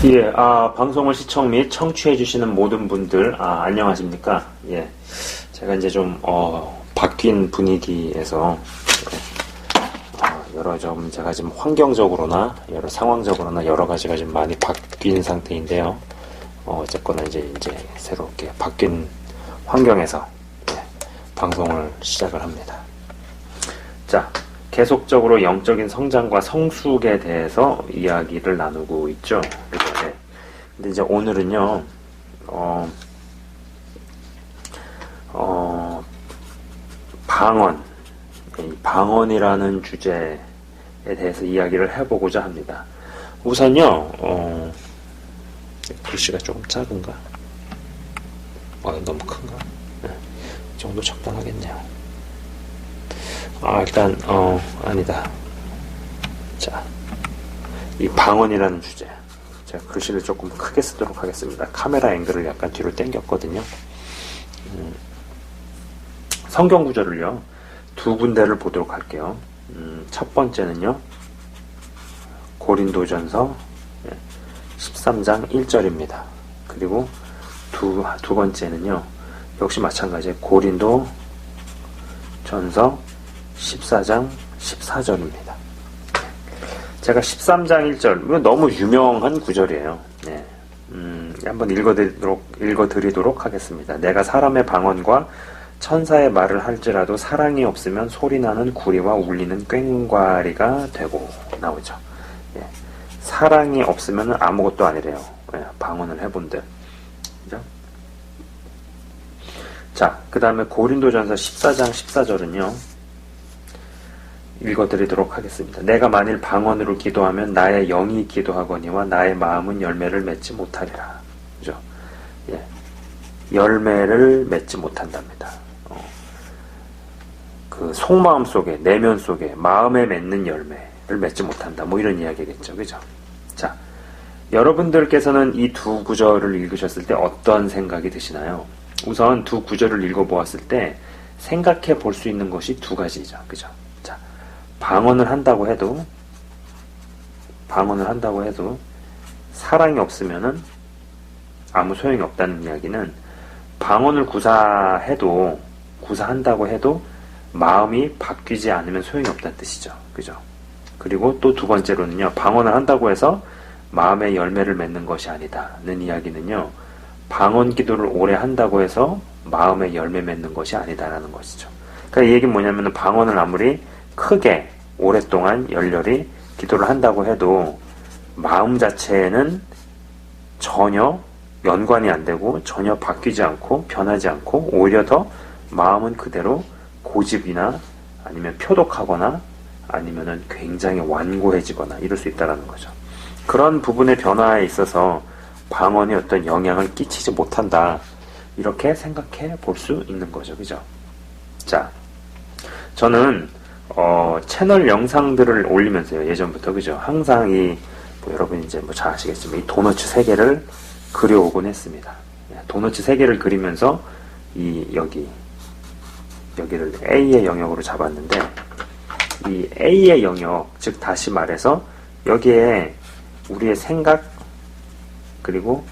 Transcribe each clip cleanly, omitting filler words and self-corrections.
예, 방송을 시청 및 청취해주시는 모든 분들, 안녕하십니까. 예, 제가 이제 좀, 바뀐 분위기에서, 여러 좀, 제가 지금 환경적으로나, 여러 상황적으로나 여러 가지가 좀 많이 바뀐 상태인데요. 어쨌거나 이제 새롭게 바뀐 환경에서, 방송을 시작을 합니다. 자, 계속적으로 영적인 성장과 성숙에 대해서 이야기를 나누고 있죠. 그죠? 네. 근데 이제 오늘은요, 방언, 이 방언이라는 주제에 대해서 이야기를 해보고자 합니다. 우선요, 글씨가 조금 작은가? 너무 큰가? 네. 이 정도 적당하겠네요. 일단, 아니다. 자, 이 방언이라는 주제. 제가 글씨를 조금 크게 쓰도록 하겠습니다. 카메라 앵글을 약간 뒤로 당겼거든요. 성경 구절을요, 두 군데를 보도록 할게요. 첫 번째는요, 고린도전서 13장 1절입니다. 그리고 두 번째는요, 역시 마찬가지에 고린도전서 14장 14절입니다. 제가 13장 1절, 이거 너무 유명한 구절이에요. 네. 한번 읽어드리도록 하겠습니다. 내가 사람의 방언과 천사의 말을 할지라도 사랑이 없으면 소리나는 구리와 울리는 꽹과리가 되고 나오죠. 예. 사랑이 없으면 아무것도 아니래요. 방언을 해본들. 그죠? 자, 그 다음에 고린도전서 14장 14절은요. 읽어드리도록 하겠습니다. 내가 만일 방언으로 기도하면 나의 영이 기도하거니와 나의 마음은 열매를 맺지 못하리라. 그죠? 예. 열매를 맺지 못한답니다. 그 속마음 속에, 내면 속에, 마음에 맺는 열매를 맺지 못한다. 뭐 이런 이야기겠죠. 그죠? 자, 여러분들께서는 이 두 구절을 읽으셨을 때 어떤 생각이 드시나요? 우선 두 구절을 읽어보았을 때 생각해 볼 수 있는 것이 두 가지죠. 그죠? 자, 방언을 한다고 해도 사랑이 없으면은 아무 소용이 없다는 이야기는, 방언을 구사한다고 해도 마음이 바뀌지 않으면 소용이 없다는 뜻이죠. 그죠? 그리고 또 두 번째로는요, 방언을 한다고 해서 마음의 열매를 맺는 것이 아니다는 이야기는요, 방언 기도를 오래 한다고 해서 마음의 열매 맺는 것이 아니다라는 것이죠. 그러니까 이 얘기는 뭐냐면, 방언을 아무리 크게 오랫동안 열렬히 기도를 한다고 해도 마음 자체에는 전혀 연관이 안 되고 전혀 바뀌지 않고 변하지 않고, 오히려 더 마음은 그대로 고집이나 아니면 표독하거나 아니면은 굉장히 완고해지거나 이럴 수 있다는 거죠. 그런 부분의 변화에 있어서 방언이 어떤 영향을 끼치지 못한다, 이렇게 생각해 볼 수 있는 거죠. 그죠? 자, 저는 채널 영상들을 올리면서요, 예전부터, 그죠? 항상 여러분 이제 잘 아시겠지만 이 도너츠 3개를 그려오곤 했습니다. 도너츠 3개를 그리면서 여기를 A의 영역으로 잡았는데, 이 A의 영역, 즉 다시 말해서 여기에 우리의 생각, 그리고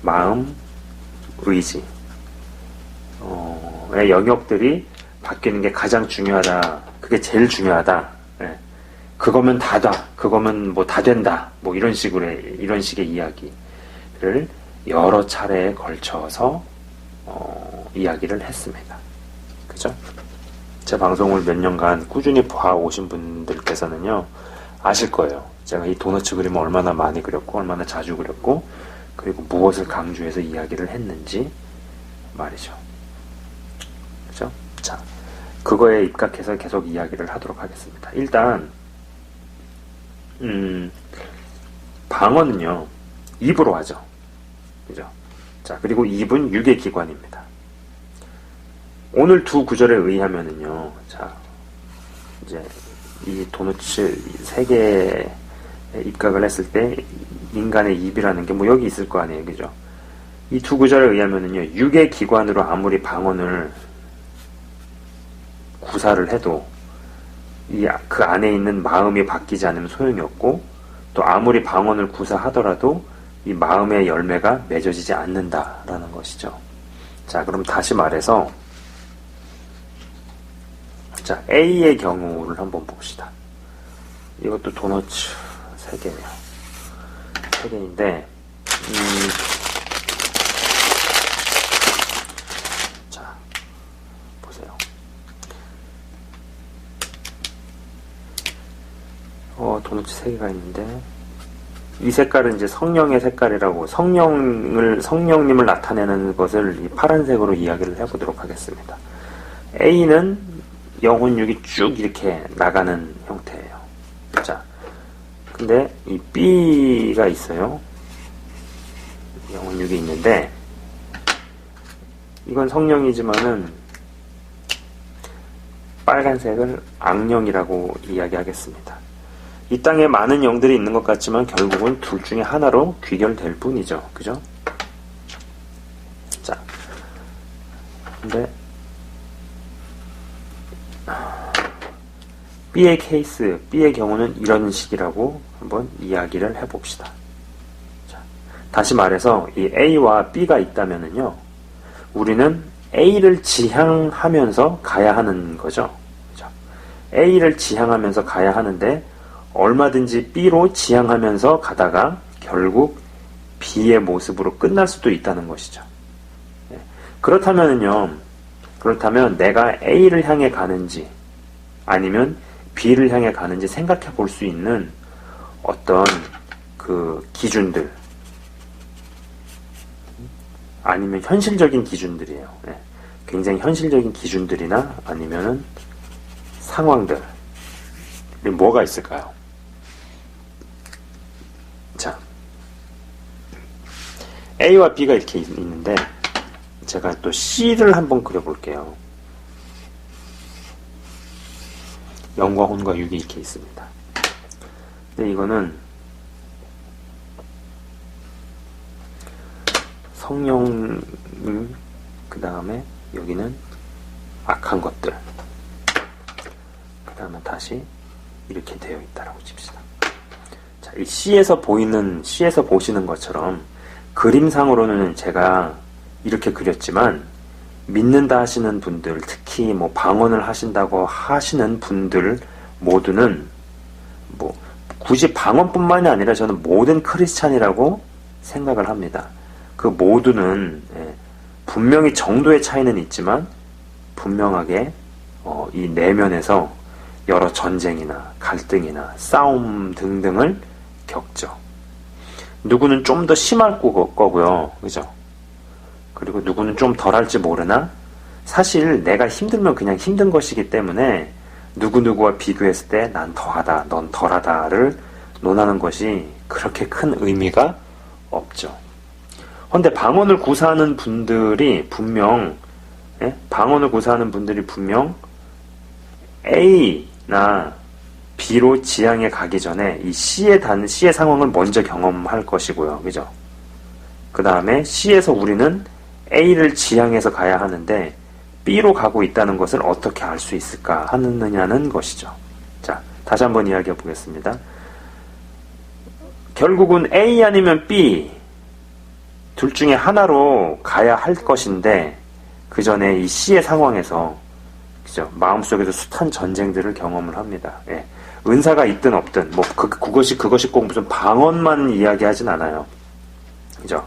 마음, 의지, 의 영역들이 바뀌는 게 가장 중요하다. 그게 제일 중요하다. 그거면 다다. 그거면 뭐 다 된다. 뭐 이런 식의 이야기를 여러 차례에 걸쳐서 이야기를 했습니다. 그죠? 제 방송을 몇 년간 꾸준히 봐오신 분들께서는요, 아실 거예요. 제가 이 도너츠 그림을 얼마나 많이 그렸고, 얼마나 자주 그렸고, 그리고 무엇을 강조해서 이야기를 했는지 말이죠. 그죠? 자, 그거에 입각해서 계속 이야기를 하도록 하겠습니다. 일단, 방언은요, 입으로 하죠. 그죠? 자, 그리고 입은 육의 기관입니다. 오늘 두 구절에 의하면은요, 자, 이제 이 도너츠 3개에 입각을 했을 때 인간의 입이라는 게 뭐 여기 있을 거 아니에요. 그죠? 이 두 구절에 의하면은요, 육의 기관으로 아무리 방언을 구사를 해도 그 안에 있는 마음이 바뀌지 않으면 소용이 없고, 또 아무리 방언을 구사하더라도 이 마음의 열매가 맺어지지 않는다라는 것이죠. 자, 그럼 다시 말해서, 자, A의 경우를 한번 봅시다. 이것도 도너츠 3개예요. 3개인데, 자, 보세요. 도너츠 3개가 있는데, 이 색깔은 이제 성령의 색깔이라고, 성령님을 나타내는 것을 이 파란색으로 이야기를 해보도록 하겠습니다. A는 영혼육이 쭉 이렇게 나가는 형태예요. 자, 근데 이 B가 있어요. 영혼육이 있는데, 이건 성령이지만은 빨간색을 악령이라고 이야기하겠습니다. 이 땅에 많은 영들이 있는 것 같지만 결국은 둘 중에 하나로 귀결될 뿐이죠. 그죠? 자, 근데 B의 케이스, B의 경우는 이런 식이라고 한번 이야기를 해봅시다. 자, 다시 말해서 이 A와 B가 있다면은요, 우리는 A를 지향하면서 가야 하는 거죠. 그죠? A를 지향하면서 가야 하는데 얼마든지 B로 지향하면서 가다가 결국 B의 모습으로 끝날 수도 있다는 것이죠. 그렇다면 내가 A를 향해 가는지 아니면 B를 향해 가는지 생각해 볼 수 있는 어떤 그 기준들, 아니면 현실적인 기준들이에요. 굉장히 현실적인 기준들이나 아니면은 상황들이 뭐가 있을까요? 자, A와 B가 이렇게 있는데 제가 또 C를 한번 그려볼게요. 0과 혼과 6이 이렇게 있습니다. 근데 이거는 성령님, 그 다음에 여기는 악한 것들, 그 다음에 다시 이렇게 되어 있다라고 칩시다. 자, 이 C에서 보시는 것처럼 그림상으로는 제가 이렇게 그렸지만 믿는다 하시는 분들, 특히 뭐 방언을 하신다고 하시는 분들 모두는 뭐 굳이 방언뿐만이 아니라 저는 모든 크리스찬이라고 생각을 합니다. 그 모두는 분명히 정도의 차이는 있지만 분명하게 이 내면에서 여러 전쟁이나 갈등이나 싸움 등등을 겪죠. 누구는 좀 더 심할 거고요. 그죠? 그리고 누구는 좀 덜할지 모르나 사실 내가 힘들면 그냥 힘든 것이기 때문에 누구누구와 비교했을 때 난 더하다, 넌 덜하다를 논하는 것이 그렇게 큰 의미가 없죠. 그런데 방언을 구사하는 분들이 분명 A나 B로 지향에 가기 전에 이 C의 상황을 먼저 경험할 것이고요. 그죠? 그 다음에 C에서 우리는 A를 지향해서 가야 하는데 B로 가고 있다는 것을 어떻게 알 수 있을까 하느냐는 것이죠. 자, 다시 한번 이야기해 보겠습니다. 결국은 A 아니면 B 둘 중에 하나로 가야 할 것인데 그 전에 이 C의 상황에서 그죠? 마음속에서 숱한 전쟁들을 경험을 합니다. 은사가 있든 없든 뭐 그것이 꼭 무슨 방언만 이야기하진 않아요. 그죠?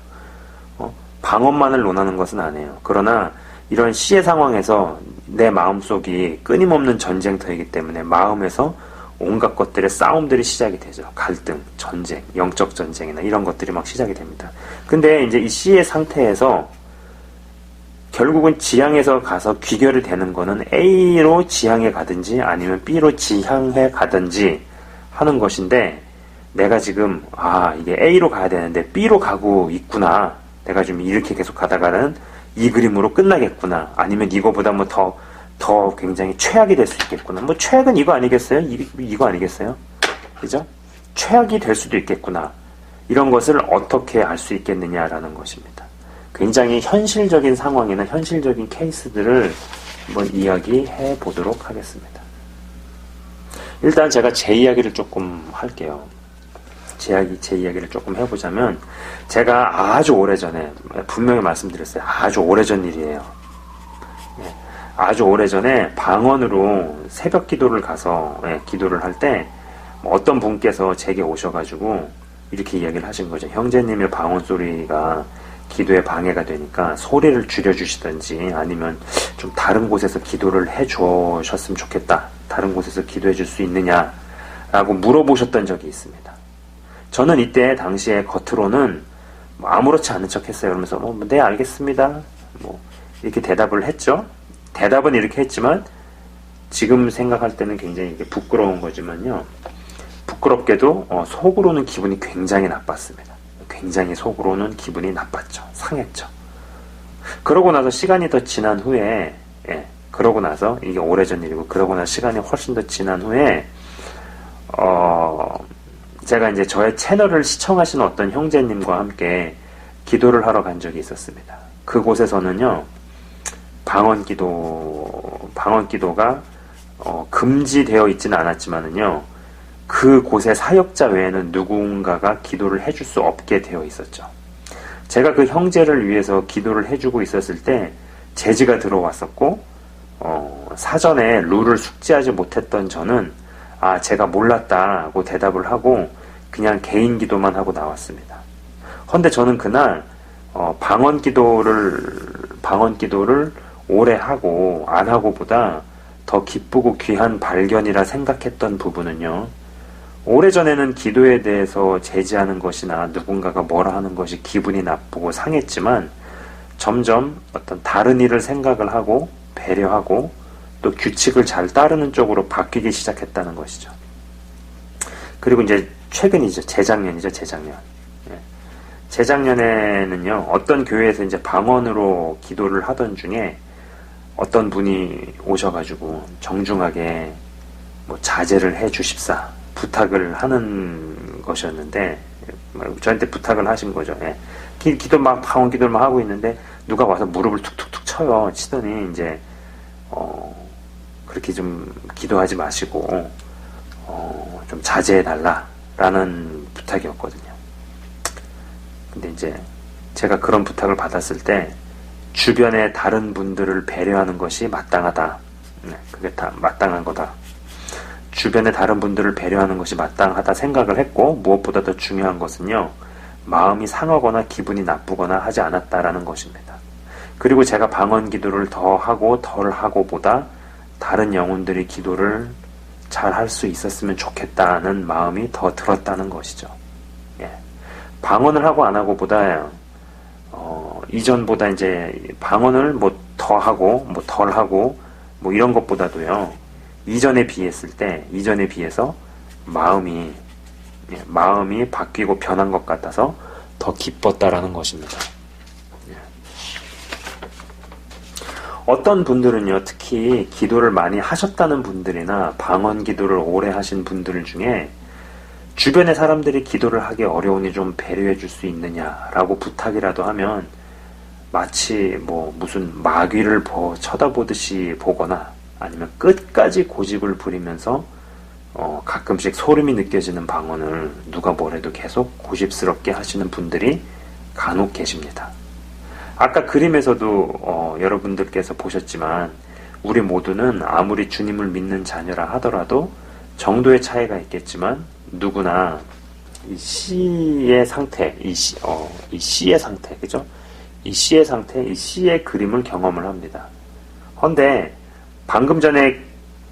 방언만을 논하는 것은 아니에요. 그러나 이런 C의 상황에서 내 마음속이 끊임없는 전쟁터이기 때문에 마음에서 온갖 것들의 싸움들이 시작이 되죠. 갈등, 전쟁, 영적 전쟁이나 이런 것들이 막 시작이 됩니다. 근데 이제 이 C의 상태에서 결국은 지향해서 가서 귀결이 되는 거는 A로 지향해 가든지 아니면 B로 지향해 가든지 하는 것인데 내가 지금 이게 A로 가야 되는데 B로 가고 있구나. 내가 좀 이렇게 계속 가다가는 이 그림으로 끝나겠구나. 아니면 이거보다 뭐 더 굉장히 최악이 될 수 있겠구나. 뭐 최악은 이거 아니겠어요? 이거 아니겠어요? 그죠? 최악이 될 수도 있겠구나. 이런 것을 어떻게 알 수 있겠느냐라는 것입니다. 굉장히 현실적인 상황이나 현실적인 케이스들을 한번 이야기해 보도록 하겠습니다. 일단 제가 제 이야기를 조금 할게요. 제 이야기를 조금 해보자면, 제가 아주 오래전에, 분명히 말씀드렸어요. 아주 오래전 일이에요. 아주 오래전에 방언으로 새벽 기도를 가서 기도를 할 때 어떤 분께서 제게 오셔가지고 이렇게 이야기를 하신 거죠. 형제님의 방언 소리가 기도에 방해가 되니까 소리를 줄여주시든지 아니면 좀 다른 곳에서 기도를 해주셨으면 좋겠다. 다른 곳에서 기도해 줄 수 있느냐 라고 물어보셨던 적이 있습니다. 저는 이때 당시에 겉으로는 아무렇지 않은 척 했어요. 그러면서 네 알겠습니다. 이렇게 대답을 했죠. 대답은 이렇게 했지만 지금 생각할 때는 굉장히 이게 부끄러운 거지만요. 부끄럽게도 속으로는 기분이 굉장히 나빴습니다. 굉장히 속으로는 기분이 나빴죠. 상했죠. 그러고 나서 시간이 더 지난 후에 그러고 나서 이게 오래전 일이고 그러고 나서 시간이 훨씬 더 지난 후에 제가 이제 저의 채널을 시청하시는 어떤 형제님과 함께 기도를 하러 간 적이 있었습니다. 그곳에서는요. 방언 기도가 금지되어 있지는 않았지만은요. 그곳의 사역자 외에는 누군가가 기도를 해줄 수 없게 되어 있었죠. 제가 그 형제를 위해서 기도를 해주고 있었을 때 제지가 들어왔었고 사전에 룰을 숙지하지 못했던 저는 제가 몰랐다고 대답을 하고 그냥 개인 기도만 하고 나왔습니다. 헌데 저는 그날 방언 기도를 오래 하고 안 하고보다 더 기쁘고 귀한 발견이라 생각했던 부분은요. 오래전에는 기도에 대해서 제지하는 것이나 누군가가 뭐라 하는 것이 기분이 나쁘고 상했지만 점점 어떤 다른 일을 생각을 하고 배려하고 또 규칙을 잘 따르는 쪽으로 바뀌기 시작했다는 것이죠. 그리고 이제 최근이죠. 재작년이죠. 재작년에는요. 어떤 교회에서 이제 방언으로 기도를 하던 중에 어떤 분이 오셔가지고 정중하게 자제를 해 주십사 부탁을 하는 것이었는데 저한테 부탁을 하신 거죠. 기도 방언 기도를 막 하고 있는데 누가 와서 무릎을 툭툭툭 치더니 이제 그렇게 좀 기도하지 마시고 좀 자제해 달라라는 부탁이었거든요. 근데 이제 제가 그런 부탁을 받았을 때 주변의 다른 분들을 배려하는 것이 마땅하다. 그게 다 마땅한 거다. 주변의 다른 분들을 배려하는 것이 마땅하다 생각을 했고 무엇보다 더 중요한 것은요. 마음이 상하거나 기분이 나쁘거나 하지 않았다라는 것입니다. 그리고 제가 방언 기도를 더 하고 덜 하고 보다 다른 영혼들이 기도를 잘 할 수 있었으면 좋겠다는 마음이 더 들었다는 것이죠. 방언을 하고 안 하고 보다 이전보다 이제 방언을 더 하고 덜 하고 이런 것보다도요. 이전에 비해서 마음이 바뀌고 변한 것 같아서 더 기뻤다라는 것입니다. 어떤 분들은요, 특히 기도를 많이 하셨다는 분들이나 방언 기도를 오래 하신 분들 중에 주변의 사람들이 기도를 하기 어려우니 좀 배려해 줄 수 있느냐라고 부탁이라도 하면 마치 무슨 마귀를 쳐다보듯이 보거나 아니면 끝까지 고집을 부리면서 가끔씩 소름이 느껴지는 방언을 누가 뭐래도 계속 고집스럽게 하시는 분들이 간혹 계십니다. 아까 그림에서도 여러분들께서 보셨지만 우리 모두는 아무리 주님을 믿는 자녀라 하더라도 정도의 차이가 있겠지만 누구나 이 씨의 상태, 이 씨의 상태, 그죠? 이 씨의 상태, 이 씨의 그림을 경험을 합니다. 헌데 방금 전에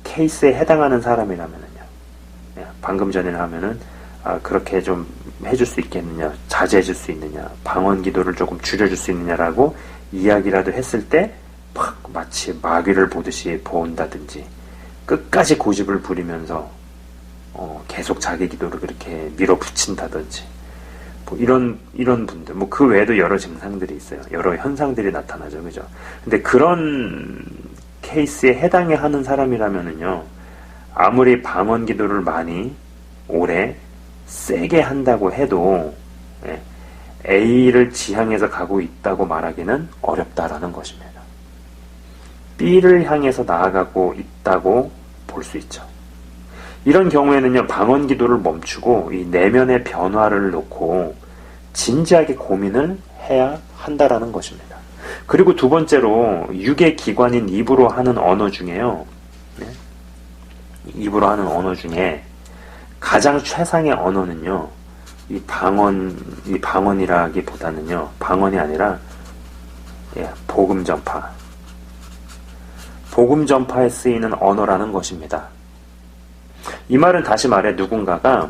케이스에 해당하는 사람이라면은요. 방금 전에 하면은 그렇게 좀 해줄 수 있겠느냐, 자제해줄 수 있느냐, 방언 기도를 조금 줄여줄 수 있느냐라고 이야기라도 했을 때 마치 마귀를 보듯이 본다든지 끝까지 고집을 부리면서 계속 자기 기도를 그렇게 밀어붙인다든지 이런 분들 그 외에도 여러 증상들이 있어요. 여러 현상들이 나타나죠, 그죠? 근데 그런 케이스에 해당해 하는 사람이라면은요, 아무리 방언 기도를 많이 오래 세게 한다고 해도 A를 지향해서 가고 있다고 말하기는 어렵다라는 것입니다. B를 향해서 나아가고 있다고 볼 수 있죠. 이런 경우에는요, 방언 기도를 멈추고 이 내면의 변화를 놓고 진지하게 고민을 해야 한다라는 것입니다. 그리고 두 번째로 육의 기관인 입으로 하는 언어 중에요. 네? 입으로 하는 언어 중에 가장 최상의 언어는요, 이 방언이라기보다는요, 방언이 아니라 복음 전파. 복음 전파에 쓰이는 언어라는 것입니다. 이 말은 다시 말해 누군가가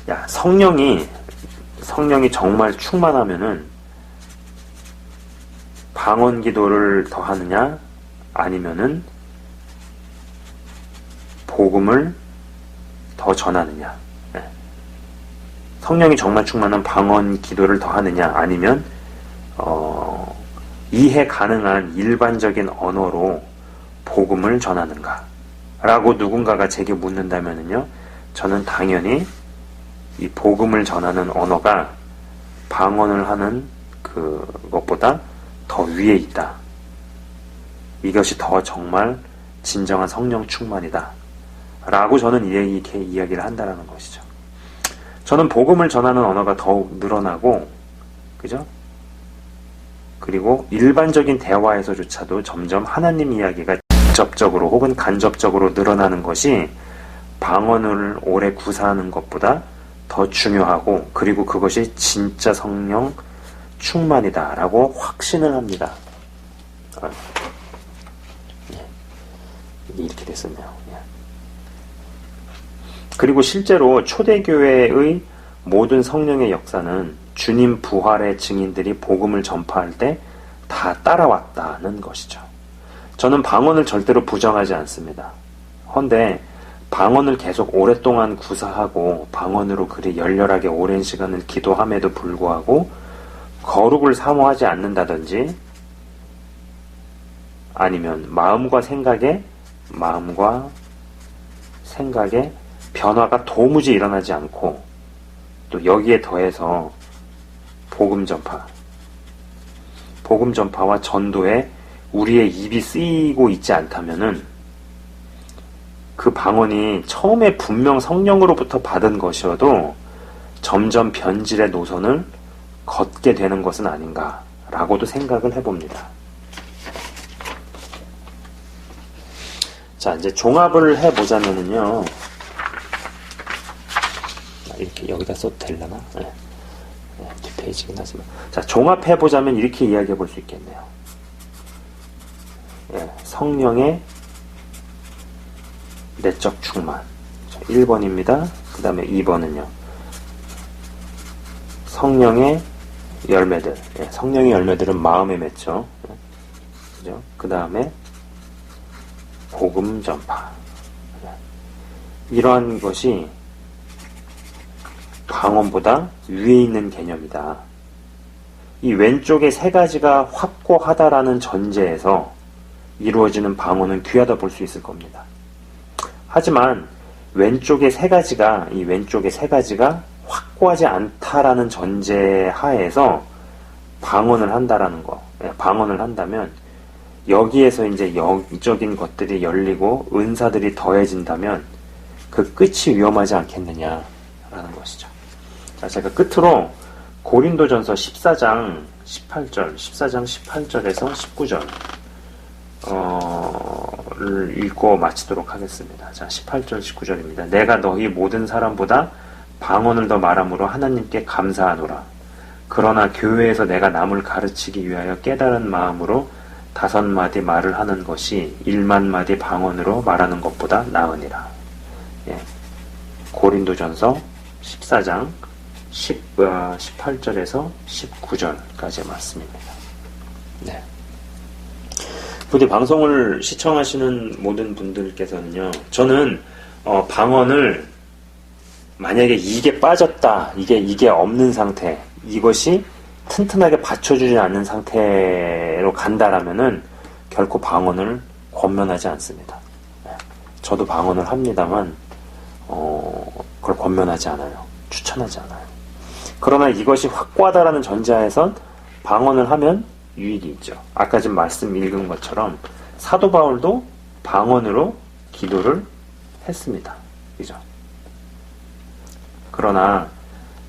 야, 성령이 정말 충만하면은 방언 기도를 더 하느냐 아니면은 복음을 더 전하느냐. 성령이 정말 충만한 방언 기도를 더 하느냐 아니면 이해 가능한 일반적인 언어로 복음을 전하는가 라고 누군가가 제게 묻는다면요, 저는 당연히 이 복음을 전하는 언어가 방언을 하는 그것보다 더 위에 있다. 이것이 더 정말 진정한 성령 충만이다 라고 저는 이렇게 이야기를 한다라는 것이죠. 저는 복음을 전하는 언어가 더욱 늘어나고, 그죠? 그리고 일반적인 대화에서조차도 점점 하나님 이야기가 직접적으로 혹은 간접적으로 늘어나는 것이 방언을 오래 구사하는 것보다 더 중요하고, 그리고 그것이 진짜 성령 충만이다 라고 확신을 합니다. 이렇게 됐었네요. 그리고 실제로 초대교회의 모든 성령의 역사는 주님 부활의 증인들이 복음을 전파할 때 다 따라왔다는 것이죠. 저는 방언을 절대로 부정하지 않습니다. 헌데 방언을 계속 오랫동안 구사하고 방언으로 그리 열렬하게 오랜 시간을 기도함에도 불구하고 거룩을 사모하지 않는다든지, 아니면 마음과 생각에 변화가 도무지 일어나지 않고, 또 여기에 더해서 복음 전파와 전도에 우리의 입이 쓰이고 있지 않다면은 그 방언이 처음에 분명 성령으로부터 받은 것이어도 점점 변질의 노선을 걷게 되는 것은 아닌가라고도 생각을 해봅니다. 자, 이제 종합을 해보자면은요, 이렇게 여기다 써도 되려나? 네. 뒷페이지긴 하지만. 자, 종합해보자면 이렇게 이야기해 볼 수 있겠네요. 성령의 내적 충만. 1번입니다. 그 다음에 2번은요. 성령의 열매들. 성령의 열매들은 마음에 맺죠. 그죠? 그 다음에 복음 전파. 이러한 것이 방언보다 위에 있는 개념이다. 이 왼쪽의 세 가지가 확고하다라는 전제에서 이루어지는 방언은 귀하다 볼 수 있을 겁니다. 하지만 왼쪽의 세 가지가 확고하지 않다라는 전제 하에서 방언을 한다라는 거, 방언을 한다면 여기에서 이제 영적인 것들이 열리고 은사들이 더해진다면 그 끝이 위험하지 않겠느냐라는 것이죠. 자, 제가 끝으로 고린도전서 14장 18절에서 19절을 읽고 마치도록 하겠습니다. 자, 18절 19절입니다. 내가 너희 모든 사람보다 방언을 더 말함으로 하나님께 감사하노라. 그러나 교회에서 내가 남을 가르치기 위하여 깨달은 마음으로 5마디 말을 하는 것이 1만마디 방언으로 말하는 것보다 나으니라. 고린도전서 14장 18절에서 19절까지의 말씀입니다. 네. 부디 방송을 시청하시는 모든 분들께서는요, 저는 방언을 만약에 이게 빠졌다, 이게 없는 상태, 이것이 튼튼하게 받쳐주지 않는 상태로 간다라면은 결코 방언을 권면하지 않습니다. 저도 방언을 합니다만 그걸 권면하지 않아요. 추천하지 않아요. 그러나 이것이 확고하다라는 전제하에선 방언을 하면 유익이 있죠. 아까 지금 말씀 읽은 것처럼 사도 바울도 방언으로 기도를 했습니다. 그죠? 그러나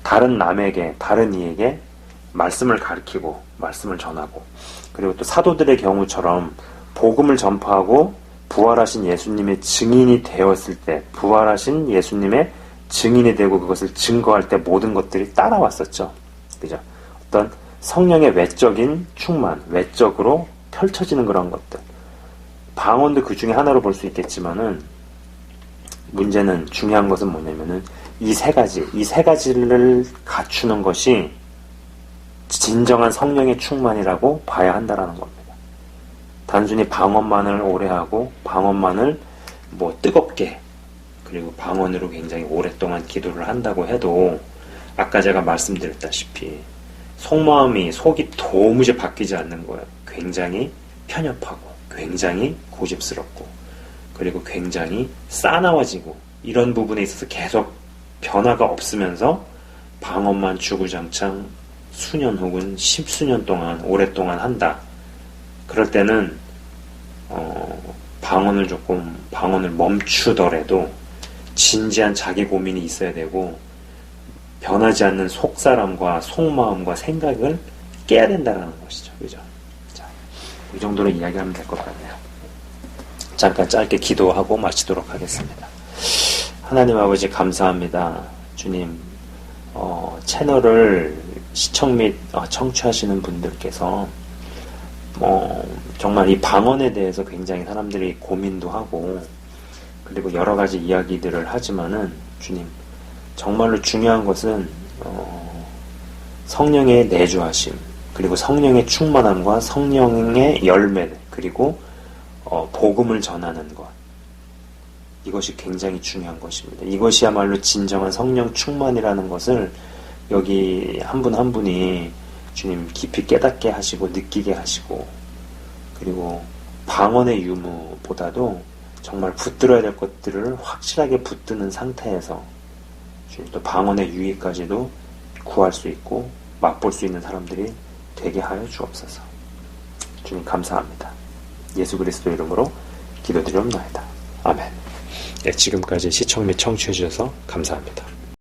다른 남에게, 다른 이에게 말씀을 가르치고 말씀을 전하고, 그리고 또 사도들의 경우처럼 복음을 전파하고 부활하신 예수님의 증인이 되었을 때, 부활하신 예수님의 증인이 되고 그것을 증거할 때 모든 것들이 따라왔었죠. 그죠? 어떤 성령의 외적인 충만, 외적으로 펼쳐지는 그런 것들. 방언도 그 중에 하나로 볼 수 있겠지만은, 문제는, 중요한 것은 뭐냐면은 이 세 가지를 갖추는 것이 진정한 성령의 충만이라고 봐야 한다라는 겁니다. 단순히 방언만을 오래 하고 방언만을 뭐 뜨겁게, 그리고 방언으로 굉장히 오랫동안 기도를 한다고 해도 아까 제가 말씀드렸다시피 속이 도무지 바뀌지 않는 거예요. 굉장히 편협하고 굉장히 고집스럽고 그리고 굉장히 싸나워지고, 이런 부분에 있어서 계속 변화가 없으면서 방언만 주구장창 수년 혹은 십수년 동안 오랫동안 한다. 그럴 때는 방언을 멈추더라도 진지한 자기 고민이 있어야 되고, 변하지 않는 속사람과 속마음과 생각을 깨야 된다는 것이죠. 그죠? 자, 이 정도로 이야기하면 될 것 같네요. 잠깐 짧게 기도하고 마치도록 하겠습니다. 하나님 아버지 감사합니다. 주님, 채널을 시청 및 청취하시는 분들께서 정말 이 방언에 대해서 굉장히 사람들이 고민도 하고, 그리고 여러 가지 이야기들을 하지만은 주님, 정말로 중요한 것은 성령의 내주하심, 그리고 성령의 충만함과 성령의 열매, 그리고 복음을 전하는 것, 이것이 굉장히 중요한 것입니다. 이것이야말로 진정한 성령 충만이라는 것을 여기 한 분 한 분이 주님 깊이 깨닫게 하시고 느끼게 하시고, 그리고 방언의 유무보다도 정말 붙들어야 될 것들을 확실하게 붙드는 상태에서 주님 또 방언의 유의까지도 구할 수 있고 맛볼 수 있는 사람들이 되게 하여 주옵소서. 주님 감사합니다. 예수 그리스도 이름으로 기도드리옵나이다. 아멘. 네, 지금까지 시청 및 청취해 주셔서 감사합니다.